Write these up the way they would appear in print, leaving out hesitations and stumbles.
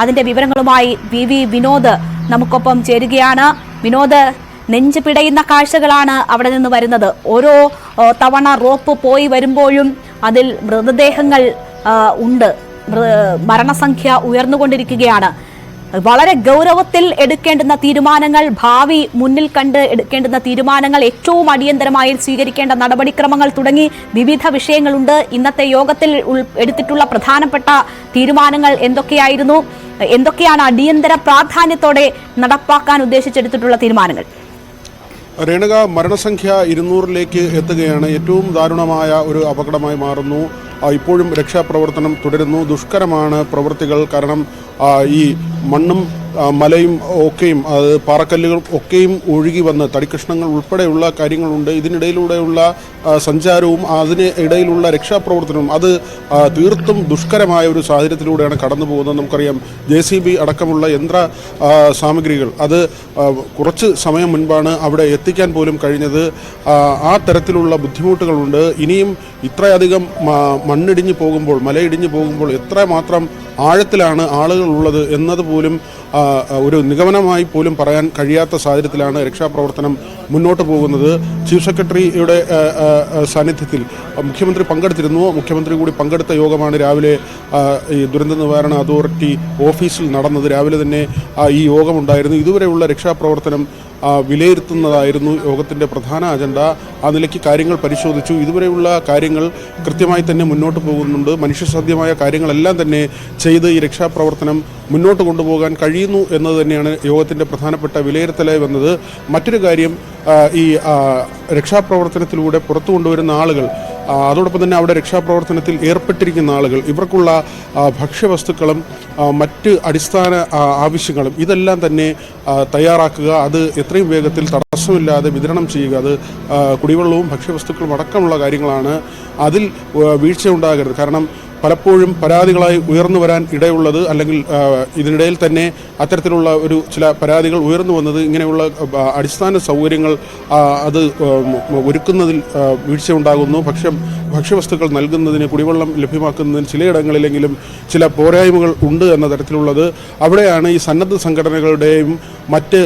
അതിന്റെ വിവരങ്ങളുമായി വി വിനോദ് നമുക്കൊപ്പം ചേരുകയാണ്. വിനോദ്, നെഞ്ച് പിടയുന്ന കാഴ്ചകളാണ് അവിടെ നിന്ന് വരുന്നത്. ഓരോ തവണ റോപ്പ് പോയി വരുമ്പോഴും അതിൽ മൃതദേഹങ്ങൾ ഉണ്ട്. മരണസംഖ്യ ഉയർന്നുകൊണ്ടിരിക്കുകയാണ്. വളരെ ഗൗരവത്തിൽ എടുക്കേണ്ടുന്ന തീരുമാനങ്ങൾ, ഭാവി മുന്നിൽ കണ്ട് എടുക്കേണ്ടുന്ന തീരുമാനങ്ങൾ, ഏറ്റവും അടിയന്തരമായി സ്വീകരിക്കേണ്ട നടപടിക്രമങ്ങൾ തുടങ്ങി വിവിധ വിഷയങ്ങളുണ്ട്. ഇന്നത്തെ യോഗത്തിൽ എടുത്തിട്ടുള്ള പ്രധാനപ്പെട്ട തീരുമാനങ്ങൾ എന്തൊക്കെയായിരുന്നു? എന്തൊക്കെയാണ് അടിയന്തര പ്രാധാന്യത്തോടെ നടപ്പാക്കാൻ ഉദ്ദേശിച്ചെടുത്തിട്ടുള്ള തീരുമാനങ്ങൾ? രേണുക, മരണസംഖ്യ 200-ലേക്ക് എത്തുകയാണ്. ഏറ്റവും ദാരുണമായ ഒരു അപകടമായി മാറുന്നു. ഇപ്പോഴും രക്ഷാപ്രവർത്തനം തുടരുന്നു. ദുഷ്കരമാണ് പ്രവൃത്തികൾ. കാരണം ഈ മണ്ണും മലയും ഒക്കെയും പാറക്കല്ലുകൾ ഒക്കെയും ഒഴുകി വന്ന് തടിക്കഷ്ണങ്ങൾ ഉൾപ്പെടെയുള്ള കാര്യങ്ങളുണ്ട്. ഇതിനിടയിലൂടെയുള്ള സഞ്ചാരവും അതിന് ഇടയിലുള്ള രക്ഷാപ്രവർത്തനവും അത് തീർത്തും ദുഷ്കരമായ ഒരു സാഹചര്യത്തിലൂടെയാണ് കടന്നു പോകുന്നത്. നമുക്കറിയാം, JCB അടക്കമുള്ള യന്ത്ര സാമഗ്രികൾ അത് കുറച്ച് സമയം മുൻപാണ് അവിടെ എത്തിക്കാൻ പോലും കഴിഞ്ഞത്. ആ തരത്തിലുള്ള ബുദ്ധിമുട്ടുകളുണ്ട്. ഇനിയും ഇത്രയധികം മണ്ണിടിഞ്ഞു പോകുമ്പോൾ, മലയിടിഞ്ഞു പോകുമ്പോൾ എത്രമാത്രം ആഴത്തിലാണ് ആളുകൾ ഉള്ളത് എന്നതുപോലും ഒരു നിഗമനമായി പോലും പറയാൻ കഴിയാത്ത സാഹചര്യത്തിലാണ് രക്ഷാപ്രവർത്തനം മുന്നോട്ട് പോകുന്നത്. ചീഫ് സെക്രട്ടറിയുടെ സാന്നിധ്യത്തിൽ മുഖ്യമന്ത്രി പങ്കെടുത്തിരുന്നു. മുഖ്യമന്ത്രി കൂടി പങ്കെടുത്ത യോഗമാണ് രാവിലെ ഈ ദുരന്ത നിവാരണ അതോറിറ്റി ഓഫീസിൽ നടന്നത്. രാവിലെ തന്നെ ഈ യോഗമുണ്ടായിരുന്നു. ഇതുവരെയുള്ള രക്ഷാപ്രവർത്തനം വിലയിരുത്തുന്നതായിരുന്നു യോഗത്തിൻ്റെ പ്രധാന അജണ്ട. ആ നിലയ്ക്ക് കാര്യങ്ങൾ പരിശോധിച്ചു. ഇതുവരെയുള്ള കാര്യങ്ങൾ കൃത്യമായി തന്നെ മുന്നോട്ട് പോകുന്നുണ്ട്. മനുഷ്യസാധ്യമായ കാര്യങ്ങളെല്ലാം തന്നെ ചെയ്ത് ഈ രക്ഷാപ്രവർത്തനം മുന്നോട്ട് കൊണ്ടുപോകാൻ കഴിയുന്നു എന്നത് തന്നെയാണ് യോഗത്തിൻ്റെ പ്രധാനപ്പെട്ട വിലയിരുത്തലായി വന്നത്. മറ്റൊരു കാര്യം, ഈ രക്ഷാപ്രവർത്തനത്തിലൂടെ പുറത്തു കൊണ്ടുവരുന്ന ആളുകൾ, അതോടൊപ്പം തന്നെ അവിടെ രക്ഷാപ്രവർത്തനത്തിൽ ഏർപ്പെട്ടിരിക്കുന്ന ആളുകൾ, ഇവർക്കുള്ള ഭക്ഷ്യവസ്തുക്കളും മറ്റ് അടിസ്ഥാന ആവശ്യങ്ങളും ഇതെല്ലാം തന്നെ തയ്യാറാക്കുക. അത് എത്രയും വേഗത്തിൽ തടസ്സമില്ലാതെ വിതരണം ചെയ്യുക. അത് കുടിവെള്ളവും ഭക്ഷ്യവസ്തുക്കളും അടക്കമുള്ള കാര്യങ്ങളാണ്. അതിൽ വീഴ്ചയുണ്ടാകരുത്. കാരണം പലപ്പോഴും പരാതികളായി ഉയർന്നു വരാൻ ഇടയുള്ളത്, അല്ലെങ്കിൽ ഇതിനിടയിൽ തന്നെ അത്തരത്തിലുള്ള ചില പരാതികൾ ഉയർന്നു വന്നത് ഇങ്ങനെയുള്ള അടിസ്ഥാന സൗകര്യങ്ങൾ അത് ഒരുക്കുന്നതിൽ വീഴ്ചയുണ്ടാകുന്നു. ഭക്ഷ്യവസ്തുക്കൾ നൽകുന്നതിന്, കുടിവെള്ളം ലഭ്യമാക്കുന്നതിന് ചിലയിടങ്ങളിലെങ്കിലും ചില പോരായ്മകൾ ഉണ്ട് എന്ന തരത്തിലുള്ളത്. അവിടെയാണ് ഈ സന്നദ്ധ സംഘടനകളുടെയും മറ്റ്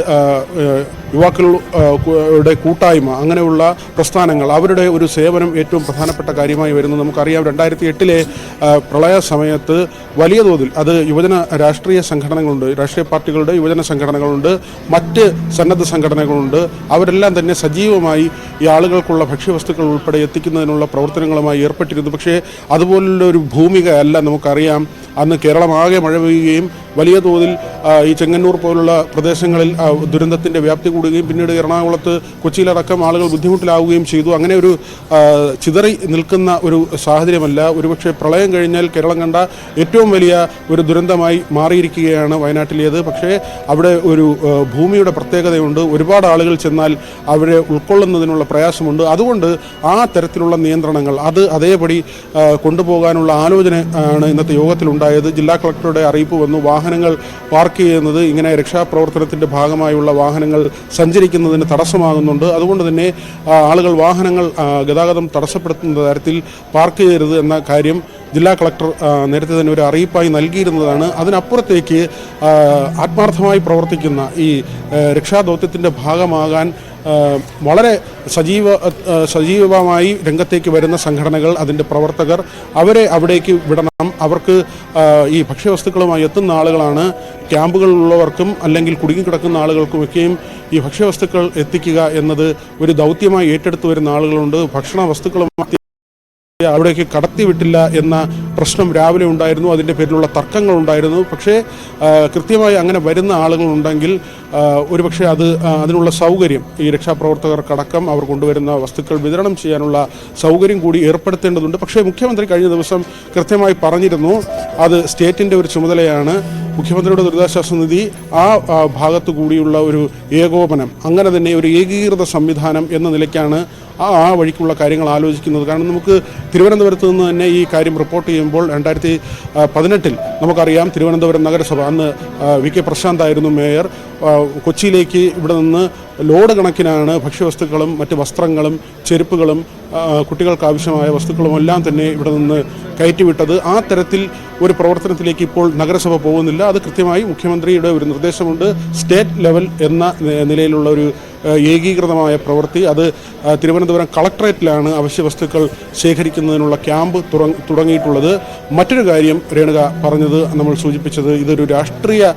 യുവാക്കളുടെ കൂട്ടായ്മ, അങ്ങനെയുള്ള പ്രസ്ഥാനങ്ങൾ, അവരുടെ ഒരു സേവനം ഏറ്റവും പ്രധാനപ്പെട്ട കാര്യമായി വരുന്നു. നമുക്കറിയാം, 2008-ലെ പ്രളയ സമയത്ത് വലിയ തോതിൽ അത് യുവജന രാഷ്ട്രീയ സംഘടനകളുണ്ട്, രാഷ്ട്രീയ പാർട്ടികളുടെ യുവജന സംഘടനകളുണ്ട്, മറ്റ് സന്നദ്ധ സംഘടനകളുണ്ട്. അവരെല്ലാം തന്നെ സജീവമായി ഈ ആളുകൾക്കുള്ള ഭക്ഷ്യവസ്തുക്കൾ ഉൾപ്പെടെ എത്തിക്കുന്നതിനുള്ള പ്രവർത്തനങ്ങളുമായി ഏർപ്പെട്ടിരുന്നു. പക്ഷേ അതുപോലുള്ള ഒരു ഭൂമികയല്ല നമുക്കറിയാം. അന്ന് കേരളമാകെ മഴ പെയ്യുകയും വലിയ തോതിൽ ഈ ചെങ്ങന്നൂർ പോലുള്ള പ്രദേശങ്ങളിൽ ദുരന്തത്തിൻ്റെ വ്യാപ്തി കൂടുകയും പിന്നീട് എറണാകുളത്ത്, കൊച്ചിയിലടക്കം ആളുകൾ ബുദ്ധിമുട്ടിലാവുകയും ചെയ്തു. അങ്ങനെ ഒരു ചിതറി നിൽക്കുന്ന ഒരു സാഹചര്യമല്ല. ഒരുപക്ഷെ പ്രളയം കഴിഞ്ഞാൽ കേരളം കണ്ട ഏറ്റവും വലിയ ഒരു ദുരന്തമായി മാറിയിരിക്കുകയാണ് വയനാട്ടിലേത്. പക്ഷേ അവിടെ ഒരു ഭൂമിയുടെ പ്രത്യേകതയുണ്ട്. ഒരുപാട് ആളുകൾ ചെന്നാൽ അവരെ ഉൾക്കൊള്ളുന്നതിനുള്ള പ്രയാസമുണ്ട്. അതുകൊണ്ട് ആ തരത്തിലുള്ള നിയന്ത്രണങ്ങൾ അത് അതേപടി കൊണ്ടുപോകാനുള്ള ആലോചന ആണ് ഇന്നത്തെ യോഗത്തിലുണ്ടായത്. ജില്ലാ കളക്ടറുടെ അറിയിപ്പ് വന്നു. വാഹനങ്ങൾ പാർക്ക് ചെയ്യുന്നത്, ഇങ്ങനെ രക്ഷാപ്രവർത്തനത്തിൻ്റെ ഭാഗമായുള്ള വാഹനങ്ങൾ സഞ്ചരിക്കുന്നതിന് തടസ്സമാകുന്നുണ്ട്. അതുകൊണ്ട് തന്നെ ആളുകൾ വാഹനങ്ങൾ ഗതാഗതം തടസ്സപ്പെടുത്തുന്ന തരത്തിൽ പാർക്ക് ചെയ്യരുത് എന്ന കാര്യം ജില്ലാ കളക്ടർ നേരത്തെ തന്നെ ഒരു അറിയിപ്പായി നൽകിയിരുന്നതാണ്. അതിനപ്പുറത്തേക്ക് ആത്മാർത്ഥമായി പ്രവർത്തിക്കുന്ന ഈ രക്ഷാദൗത്യത്തിൻ്റെ ഭാഗമാകാൻ വളരെ സജീവമായി രംഗത്തേക്ക് വരുന്ന സംഘടനകൾ, അതിൻ്റെ പ്രവർത്തകർ, അവരെ അവിടേക്ക് വിടണം. അവർക്ക് ഈ ഭക്ഷ്യവസ്തുക്കളുമായി എത്തുന്ന ആളുകളാണ്. ക്യാമ്പുകളിലുള്ളവർക്കും അല്ലെങ്കിൽ കുടുങ്ങിക്കിടക്കുന്ന ആളുകൾക്കുമൊക്കെയും ഈ ഭക്ഷ്യവസ്തുക്കൾ എത്തിക്കുക എന്നത് ഒരു ദൗത്യമായി ഏറ്റെടുത്തു വരുന്ന ആളുകളുണ്ട്. ഭക്ഷണ വസ്തുക്കളുമായി അവിടേക്ക് കടത്തിവിട്ടില്ല എന്ന പ്രശ്നം രാവിലെ ഉണ്ടായിരുന്നു. അതിൻ്റെ പേരിലുള്ള തർക്കങ്ങൾ ഉണ്ടായിരുന്നു. പക്ഷേ കൃത്യമായി അങ്ങനെ വരുന്ന ആളുകളുണ്ടെങ്കിൽ ഒരുപക്ഷെ അതിനുള്ള സൗകര്യം ഈ രക്ഷാപ്രവർത്തകർക്കടക്കം അവർ കൊണ്ടുവരുന്ന വസ്തുക്കൾ വിതരണം ചെയ്യാനുള്ള സൗകര്യം കൂടി ഏർപ്പെടുത്തേണ്ടതുണ്ട്. പക്ഷേ മുഖ്യമന്ത്രി കഴിഞ്ഞ ദിവസം കൃത്യമായി പറഞ്ഞിരുന്നു, അത് സ്റ്റേറ്റിൻ്റെ ഒരു ചുമതലയാണ്. മുഖ്യമന്ത്രിയുടെ ദുരിതാശ്വാസ നിധി ആ ഭാഗത്തു കൂടിയുള്ള ഒരു ഏകോപനം, അങ്ങനെ തന്നെ ഒരു ഏകീകൃത സംവിധാനം എന്ന നിലയ്ക്കാണ് ആ വഴിക്കുള്ള കാര്യങ്ങൾ ആലോചിക്കുന്നത്. കാരണം നമുക്ക് തിരുവനന്തപുരത്ത് നിന്ന് തന്നെ ഈ കാര്യം റിപ്പോർട്ട് ചെയ്യുമ്പോൾ 2018 നമുക്കറിയാം തിരുവനന്തപുരം നഗരസഭ, അന്ന് വി കെ പ്രശാന്ത് ആയിരുന്നു മേയർ, കൊച്ചിയിലേക്ക് ഇവിടെ നിന്ന് ലോഡ് കണക്കിനാണ് ഭക്ഷ്യവസ്തുക്കളും മറ്റ് വസ്ത്രങ്ങളും ചെരുപ്പുകളും കുട്ടികൾക്ക് ആവശ്യമായ വസ്തുക്കളും എല്ലാം തന്നെ ഇവിടെ നിന്ന് കയറ്റിവിട്ടത്. ആ തരത്തിൽ ഒരു പ്രവർത്തനത്തിലേക്ക് ഇപ്പോൾ നഗരസഭ പോകുന്നില്ല. അത് കൃത്യമായി മുഖ്യമന്ത്രിയുടെ ഒരു നിർദ്ദേശമുണ്ട്. സ്റ്റേറ്റ് ലെവൽ എന്ന നിലയിലുള്ള ഒരു ഏകീകൃതമായ പ്രവൃത്തി, അത് തിരുവനന്തപുരം കളക്ടറേറ്റിലാണ് അവശ്യ വസ്തുക്കൾ ശേഖരിക്കുന്നതിനുള്ള ക്യാമ്പ് തുടങ്ങിയിട്ടുള്ളത്. മറ്റൊരു കാര്യം രേണുക പറഞ്ഞത്, നമ്മൾ സൂചിപ്പിച്ചത്, ഇതൊരു രാഷ്ട്രീയ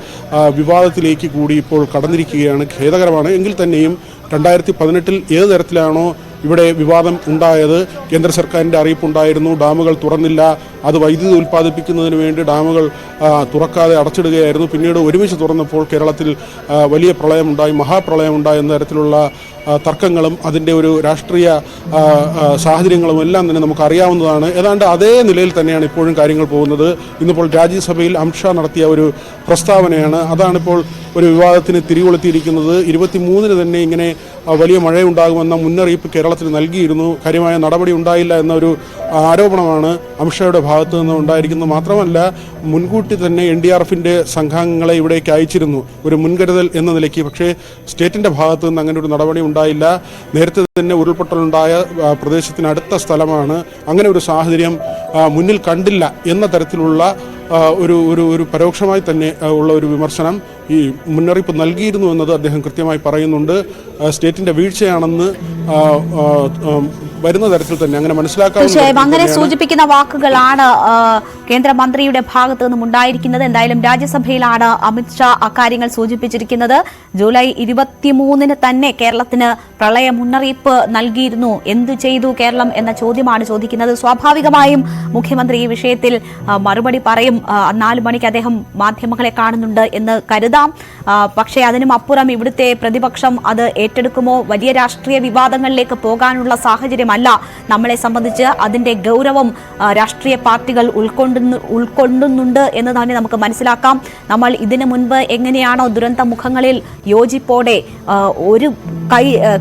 വിവാദത്തിലേക്ക് കൂടി ഇപ്പോൾ കടന്നിരിക്കുകയാണ്. ഖേദകരമാണ്. എങ്കിൽ തന്നെയും 2018 ഏത് തരത്തിലാണോ ഇവിടെ വിവാദം ഉണ്ടായത്, കേന്ദ്ര സർക്കാരിൻ്റെ അറിയിപ്പുണ്ടായിരുന്നു, ഡാമുകൾ തുറന്നില്ല, അത് വൈദ്യുതി ഉൽപ്പാദിപ്പിക്കുന്നതിന് വേണ്ടി ഡാമുകൾ തുറക്കാതെ അടച്ചിടുകയായിരുന്നു. പിന്നീട് ഒരുമിച്ച് തുറന്നപ്പോൾ കേരളത്തിൽ വലിയ പ്രളയമുണ്ടായി, മഹാപ്രളയമുണ്ടായി എന്ന തരത്തിലുള്ള തർക്കങ്ങളും അതിൻ്റെ ഒരു രാഷ്ട്രീയ സാഹചര്യങ്ങളും എല്ലാം തന്നെ നമുക്ക് അറിയാവുന്നതാണ്. ഏതാണ്ട് അതേ നിലയിൽ തന്നെയാണ് ഇപ്പോഴും കാര്യങ്ങൾ പോകുന്നത്. ഇന്നിപ്പോൾ രാജ്യസഭയിൽ അമിത്ഷാ നടത്തിയ ഒരു പ്രസ്താവനയാണ്, അതാണിപ്പോൾ ഒരു വിവാദത്തിന് തിരികൊളുത്തിയിരിക്കുന്നത്. 23-ന് തന്നെ ഇങ്ങനെ വലിയ മഴയുണ്ടാകുമെന്ന മുന്നറിയിപ്പ് കേരളത്തിന് നൽകിയിരുന്നു. കാര്യമായ നടപടി ഉണ്ടായില്ല എന്നൊരു ആരോപണമാണ് അമിത്ഷായുടെ ഭാഗത്തു നിന്ന് ഉണ്ടായിരിക്കുന്നത്. മാത്രമല്ല, മുൻകൂട്ടി തന്നെ NDRFിൻ്റെ സംഘാംഗങ്ങളെ ഇവിടേക്ക് അയച്ചിരുന്നു ഒരു മുൻകരുതൽ എന്ന നിലയ്ക്ക്. പക്ഷേ സ്റ്റേറ്റിൻ്റെ ഭാഗത്തു നിന്ന് അങ്ങനെ ഒരു നടപടി ഉണ്ടായില്ല. നേരത്തെ തന്നെ ഉരുൾപൊട്ടലുണ്ടായ പ്രദേശത്തിനടുത്ത സ്ഥലമാണ്. അങ്ങനെ ഒരു സാഹചര്യം മുന്നിൽ കണ്ടില്ല എന്ന തരത്തിലുള്ള ഒരു പരോക്ഷമായി തന്നെ ഉള്ള ഒരു വിമർശനം ഈ മുന്നറിയിപ്പ് നൽകിയിരുന്നു എന്നത് അദ്ദേഹം കൃത്യമായി പറയുന്നുണ്ട്. സ്റ്റേറ്റിന്റെ വീഴ്ചയാണെന്ന് വരുന്ന തരത്തിൽ തന്നെ അങ്ങനെ മനസ്സിലാക്കാവുന്ന അങ്ങനെ സൂചിപ്പിക്കുന്ന വാക്കുകളാണ് കേന്ദ്രമന്ത്രിയുടെ ഭാഗത്തു നിന്നും ഉണ്ടായിരിക്കുന്നത്. എന്തായാലും രാജ്യസഭയിലാണ് അമിത്ഷാ അക്കാര്യങ്ങൾ സൂചിപ്പിച്ചിരിക്കുന്നത്. ജൂലൈ 23-ന് തന്നെ കേരളത്തിന് പ്രളയ മുന്നറിയിപ്പ് നൽകിയിരുന്നു. എന്തു ചെയ്തു കേരളം എന്ന ചോദ്യമാണ് ചോദിക്കുന്നത്. സ്വാഭാവികമായും മുഖ്യമന്ത്രി ഈ വിഷയത്തിൽ മറുപടി പറയും. 4 മണിക്ക് അദ്ദേഹം മാധ്യമങ്ങളെ കാണുന്നുണ്ട് എന്ന് കരുതാം. പക്ഷേ അതിനും അപ്പുറം ഇവിടുത്തെ പ്രതിപക്ഷം അത് ഏറ്റെടുക്കുമോ, വലിയ രാഷ്ട്രീയ വിവാദങ്ങളിലേക്ക് പോകാനുള്ള സാഹചര്യമല്ല നമ്മളെ സംബന്ധിച്ച്. അതിന്റെ ഗൗരവം രാഷ്ട്രീയ പാർട്ടികൾ ഉൾക്കൊള്ളുന്നുണ്ട് എന്ന് തന്നെ നമുക്ക് മനസ്സിലാക്കാം. നമ്മൾ ഇതിനു മുൻപ് എങ്ങനെയാണോ ദുരന്ത മുഖങ്ങളിൽ യോജിപ്പോടെ ഒരു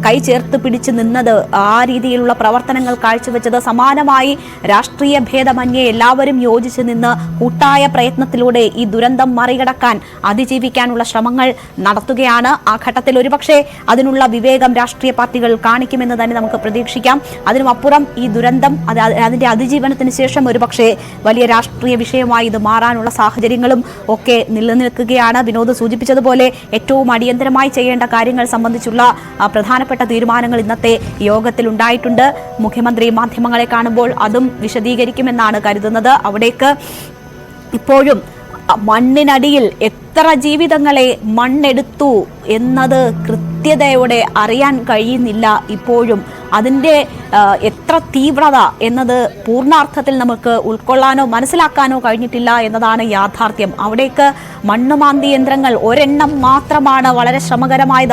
കൈ ചേർത്ത് പിടിച്ച് നിന്നത്, ആ രീതിയിലുള്ള പ്രവർത്തനങ്ങൾ കാഴ്ചവെച്ചത്, സമാനമായി രാഷ്ട്രീയ ഭേദമന്യേ എല്ലാവരും യോജിച്ച് നിന്ന് കൂട്ടായ പ്രയത്നത്തിലൂടെ ഈ ദുരന്തം മറികടക്കാൻ, അതിജീവിക്കാനുള്ള ശ്രമങ്ങൾ നടത്തുകയാണ്. ആ ഘട്ടത്തിൽ ഒരുപക്ഷെ അതിനുള്ള വിവേകം രാഷ്ട്രീയ പാർട്ടികൾ കാണിക്കുമെന്ന് തന്നെ നമുക്ക് പ്രതീക്ഷിക്കാം. അതിനുമപ്പുറം ഈ ദുരന്തം അതിന്റെ അതിജീവനത്തിന് ശേഷം ഒരുപക്ഷെ വലിയ രാഷ്ട്രീയ വിഷയമായി ഇത് മാറാനുള്ള സാഹചര്യങ്ങളും ഒക്കെ നിലനിൽക്കുകയാണ്. വിനോദ് സൂചിപ്പിച്ചതുപോലെ ഏറ്റവും അടിയന്തരമായി ചെയ്യേണ്ട കാര്യങ്ങൾ സംബന്ധിച്ചുള്ള പ്രധാനപ്പെട്ട തീരുമാനങ്ങൾ ഇന്നത്തെ യോഗത്തിൽ ഉണ്ടായിട്ടുണ്ട്. മുഖ്യമന്ത്രി മാധ്യമങ്ങളെ കാണുമ്പോൾ അതും വിശദീകരിക്കുമെന്നാണ് കരുതുന്നത്. അവിടേക്ക് ഇപ്പോഴും മണ്ണിനടിയിൽ എത്ര ജീവിതങ്ങളെ മണ്ണെടുത്തു എന്നത് കൃത്യതയോടെ അറിയാൻ കഴിയുന്നില്ല. ഇപ്പോഴും അതിൻ്റെ എത്ര തീവ്രത എന്നത് പൂർണ്ണാർത്ഥത്തിൽ നമുക്ക് ഉൾക്കൊള്ളാനോ മനസ്സിലാക്കാനോ കഴിഞ്ഞിട്ടില്ല എന്നതാണ് യാഥാർത്ഥ്യം. അവിടേക്ക് മണ്ണുമാന്തി യന്ത്രങ്ങൾ ഒരെണ്ണം മാത്രമാണ് വളരെ ശ്രമകരമായ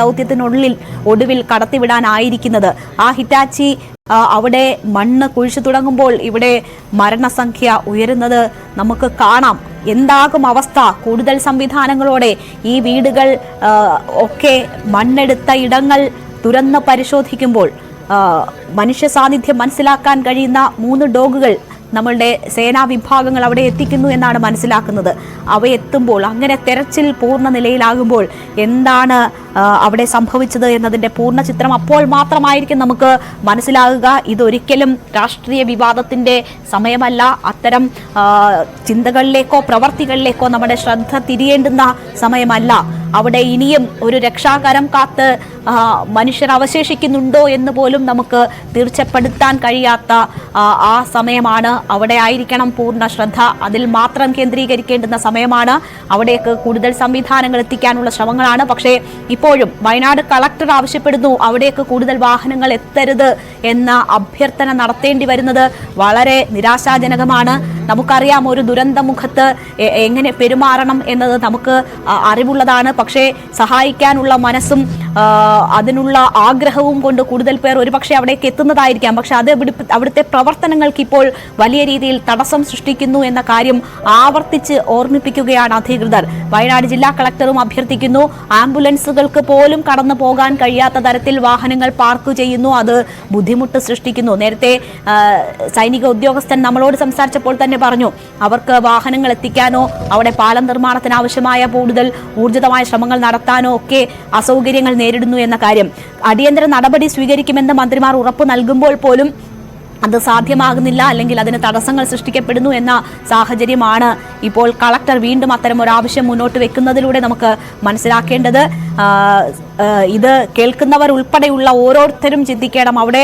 ഒടുവിൽ കടത്തിവിടാനായിരിക്കുന്നത്. ആ ഹിറ്റാച്ചി അവിടെ മണ്ണ് കുഴിച്ചു തുടങ്ങുമ്പോൾ ഇവിടെ മരണസംഖ്യ ഉയരുന്നത് നമുക്ക് കാണാം. എന്താകും അവസ്ഥ? കൂടുതൽ സംവിധാനങ്ങളോടെ ഈ വീടുകൾ ഒക്കെ മണ്ണെടുത്ത ഇടങ്ങൾ തുറന്ന് പരിശോധിക്കുമ്പോൾ മനുഷ്യ സാന്നിധ്യം മനസ്സിലാക്കാൻ കഴിയുന്ന 3 ഡോഗുകൾ നമ്മളുടെ സേനാ വിഭാഗങ്ങൾ അവിടെ എത്തിക്കുന്നു എന്നാണ് മനസ്സിലാക്കുന്നത്. അവ എത്തുമ്പോൾ അങ്ങനെ തെരച്ചിൽ പൂർണ്ണ നിലയിലാകുമ്പോൾ എന്താണ് അവിടെ സംഭവിച്ചത് എന്നതിൻ്റെ പൂർണ്ണ ചിത്രം അപ്പോൾ മാത്രമായിരിക്കും നമുക്ക് മനസ്സിലാകുക. ഇതൊരിക്കലും രാഷ്ട്രീയ വിവാദത്തിൻ്റെ സമയമല്ല. അത്തരം ചിന്തകളിലേക്കോ പ്രവർത്തികളിലേക്കോ നമ്മുടെ ശ്രദ്ധ തിരിയേണ്ടുന്ന സമയമല്ല. അവിടെ ഇനിയും ഒരു രക്ഷാകരം കാത്ത് മനുഷ്യർ അവശേഷിക്കുന്നുണ്ടോ എന്ന് പോലും നമുക്ക് തീർച്ചപ്പെടുത്താൻ കഴിയാത്ത ആ സമയമാണ്. അവിടെ ആയിരിക്കണം പൂർണ്ണ ശ്രദ്ധ. അതിൽ മാത്രം കേന്ദ്രീകരിക്കേണ്ടുന്ന സമയമാണ്. അവിടേക്ക് കൂടുതൽ സംവിധാനങ്ങൾ എത്തിക്കാനുള്ള ശ്രമങ്ങളാണ്. പക്ഷേ ഇപ്പോഴും വയനാട് കളക്ടർ ആവശ്യപ്പെടുന്നു അവിടേക്ക് കൂടുതൽ വാഹനങ്ങൾ എത്തരുത് എന്ന അഭ്യർത്ഥന നടത്തേണ്ടി വരുന്നത് വളരെ നിരാശാജനകമാണ്. നമുക്കറിയാം ഒരു ദുരന്തമുഖത്ത് എങ്ങനെ പെരുമാറണം എന്നത് നമുക്ക് അറിവുള്ളതാണ്. പക്ഷേ സഹായിക്കാനുള്ള മനസ്സും അതിനുള്ള ആഗ്രഹവും കൊണ്ട് കൂടുതൽ പേർ ഒരുപക്ഷെ അവിടേക്ക് എത്തുന്നതായിരിക്കാം. പക്ഷെ അത് അവിടുത്തെ പ്രവർത്തനങ്ങൾക്ക് ഇപ്പോൾ വലിയ രീതിയിൽ തടസ്സം സൃഷ്ടിക്കുന്നു എന്ന കാര്യം ആവർത്തിച്ച് ഓർമ്മിപ്പിക്കുകയാണ് അധികൃതർ. വയനാട് ജില്ലാ കളക്ടറും അഭ്യർത്ഥിക്കുന്നു. ആംബുലൻസുകൾക്ക് പോലും കടന്നു പോകാൻ കഴിയാത്ത തരത്തിൽ വാഹനങ്ങൾ പാർക്ക് ചെയ്യുന്നു. അത് ബുദ്ധിമുട്ട് സൃഷ്ടിക്കുന്നു. നേരത്തെ സൈനിക ഉദ്യോഗസ്ഥൻ നമ്മളോട് സംസാരിച്ചപ്പോൾ തന്നെ പറഞ്ഞു, അവർക്ക് വാഹനങ്ങൾ എത്തിക്കാനോ അവിടെ പാലം നിർമ്മാണത്തിന് ആവശ്യമായ കൂടുതൽ ഊർജിതമായ ശ്രമങ്ങൾ നടത്താനോ ഒക്കെ അസൗകര്യങ്ങൾ നേരിടുന്നു എന്ന കാര്യം. അടിയന്തര നടപടി സ്വീകരിക്കുമെന്ന് മന്ത്രിമാർ ഉറപ്പ് നൽകുമ്പോൾ പോലും അത് സാധ്യമാകുന്നില്ല, അല്ലെങ്കിൽ അതിന് തടസ്സങ്ങൾ സൃഷ്ടിക്കപ്പെടുന്നു എന്ന സാഹചര്യമാണ് ഇപ്പോൾ കളക്ടർ വീണ്ടും അത്തരം ഒരു ആവശ്യം മുന്നോട്ട് വെക്കുന്നതിലൂടെ നമുക്ക് മനസ്സിലാക്കേണ്ടത്. ഇത് കേൾക്കുന്നവർ ഉൾപ്പെടെയുള്ള ഓരോരുത്തരും ചിന്തിക്കണം. അവിടെ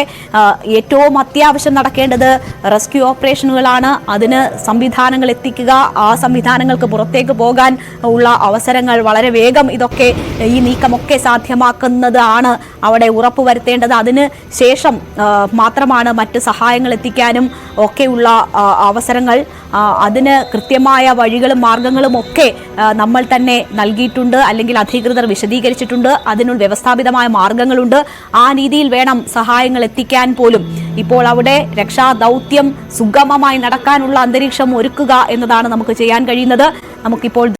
ഏറ്റവും അത്യാവശ്യം നടക്കേണ്ടത് റെസ്ക്യൂ ഓപ്പറേഷനുകളാണ്. അതിന് സംവിധാനങ്ങൾ എത്തിക്കുക, ആ സംവിധാനങ്ങൾക്ക് പുറത്തേക്ക് പോകാൻ ഉള്ള അവസരങ്ങൾ വളരെ വേഗം ഈ നീക്കമൊക്കെ സാധ്യമാക്കുന്നതാണ് അവിടെ ഉറപ്പുവരുത്തേണ്ടത്. അതിന് ശേഷം മാത്രമാണ് മറ്റ് സഹായങ്ങൾ എത്തിക്കാനും ഒക്കെയുള്ള അവസരങ്ങൾ. അതിന് കൃത്യമായ വഴികളും മാർഗങ്ങളും ഒക്കെ നമ്മൾ തന്നെ നൽകിയിട്ടുണ്ട്, അല്ലെങ്കിൽ അധികൃതർ വിശദീകരിച്ചിട്ടുണ്ട്. അതിനുള്ള വ്യവസ്ഥാപിതമായ മാർഗങ്ങളുണ്ട്. ആ രീതിയിൽ വേണം സഹായങ്ങൾ എത്തിക്കാൻ പോലും. ഇപ്പോൾ അവിടെ രക്ഷാദൗത്യം സുഗമമായി നടക്കാനുള്ള അന്തരീക്ഷം ഒരുക്കുക എന്നതാണ് നമുക്ക് ചെയ്യാൻ കഴിയുന്നത്. നമുക്കിപ്പോൾ